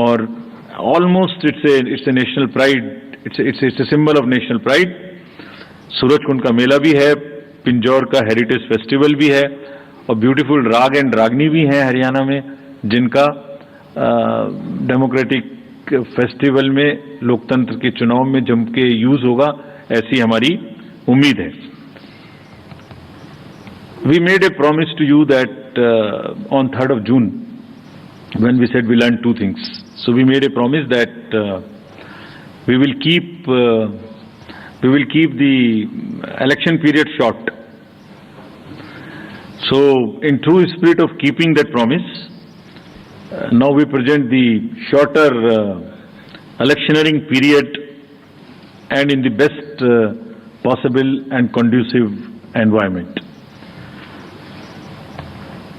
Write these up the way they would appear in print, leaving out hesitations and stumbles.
और almost it's a national pride, it's a symbol of national pride. Surajkund का मेला भी है, पिंजौर का हेरिटेज फेस्टिवल भी है, और ब्यूटीफुल राग एंड रागनी भी हैं हरियाणा में, जिनका डेमोक्रेटिक फेस्टिवल में, लोकतंत्र के चुनाव में जम के यूज होगा, ऐसी हमारी उम्मीद है। We made a promise to you that on 3rd of June, when we said we learned two things. So we made a promise that we will keep the election period short. So in true spirit of keeping that promise, now we present the shorter electioneering period and in the best possible and conducive environment.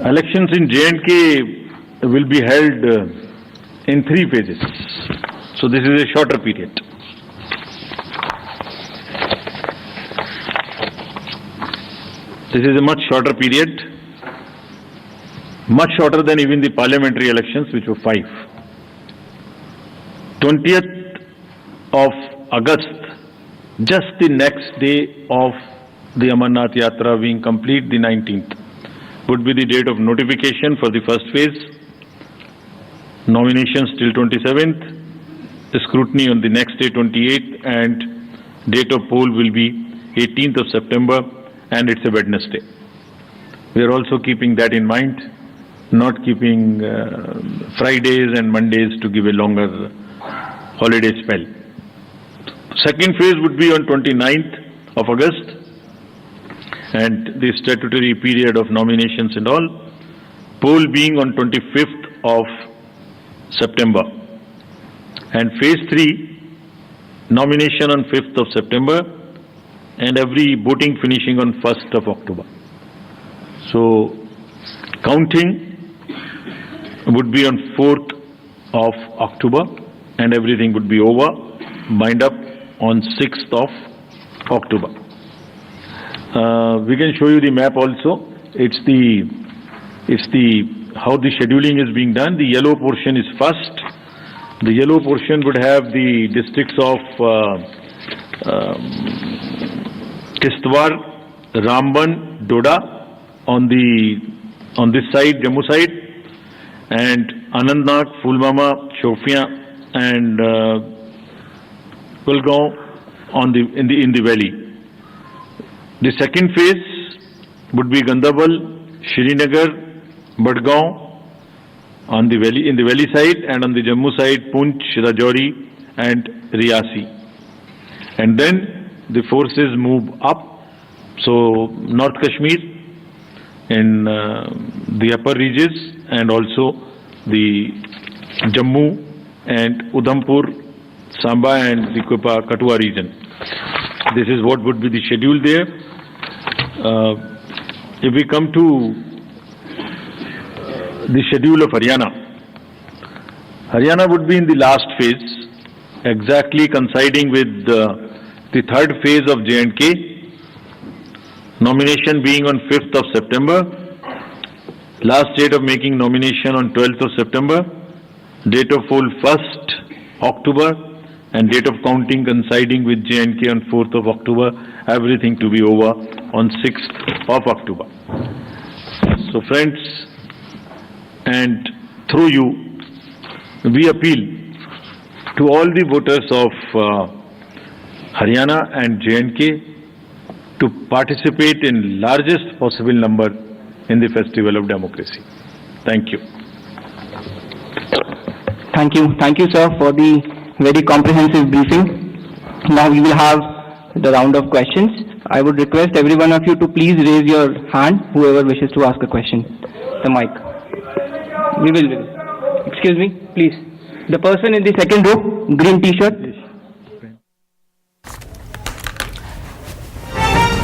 Elections in J&K will be held in 3 phases. So this is a shorter period. This is a much shorter period, much shorter than even the parliamentary elections, which were 5. 20th of August, just the next day of the Amarnath Yatra being complete, the 19th, would be the date of notification for the first phase, nominations till 27th, scrutiny on the next day 28th, and date of poll will be 18th of September, and it's a Wednesday. We are also keeping that in mind, not keeping Fridays and Mondays to give a longer holiday spell. Second phase would be on 29th of August, and the statutory period of nominations and all, poll being on 25th of September, and phase 3, nomination on 5th of September, and every voting finishing on 1st of October. So counting would be on 4th of October, and everything would be over, wind up on 6th of October. We can show you the map also. It's the how the scheduling is being done. The yellow portion is first. The yellow portion would have the districts of Kishtwar, Ramban, Doda on this side, Jammu side, and Anantnag, Pulwama, Shopian, and Kulgaon in the valley. The second phase would be Gandarbal, Srinagar, Badgaon on the valley, in the valley side, and on the Jammu side, Poonch, Rajouri, and Riyasi. And then the forces move up. So North Kashmir in the upper regions, and also the Jammu and Udhampur, Samba, and the Kathua region. This is what would be the schedule there. If we come to the schedule of Haryana, Haryana would be in the last phase, exactly coinciding with the third phase of J&K, nomination being on 5th of September, last date of making nomination on 12th of September, date of poll 1st October, and date of counting coinciding with J&K on 4th of October, everything to be over on 6th of October. So friends, and through you, we appeal to all the voters of Haryana and J&K to participate in largest possible number in the festival of democracy. Thank you. Thank you, sir, for the very comprehensive briefing. Now we will have the round of questions. I would request every one of you to please raise your hand, whoever wishes to ask a question. The mic. We will. Excuse me, please. The person in the second row, green T-shirt.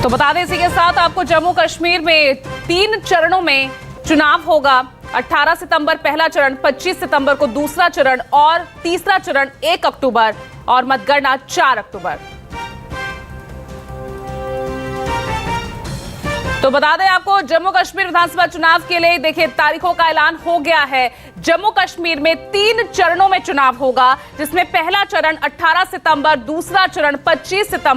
तो बता दें इसी के साथ आपको जम्मू कश्मीर में 3 चरणों में चुनाव होगा। 18 सितंबर पहला चरण, 25 सितंबर को दूसरा चरण और तीसरा चरण 1 अक्टूबर और मतगणना 4 अक्टूबर। तो बता दें आपको, जम्मू कश्मीर विधानसभा चुनाव के लिए देखिए तारीखों का ऐलान हो गया है। जम्मू कश्मीर में 3 चरणों में चुनाव होगा, जिसमें पहला चरण 18 सितंबर, दूसरा चरण 25 सितंबर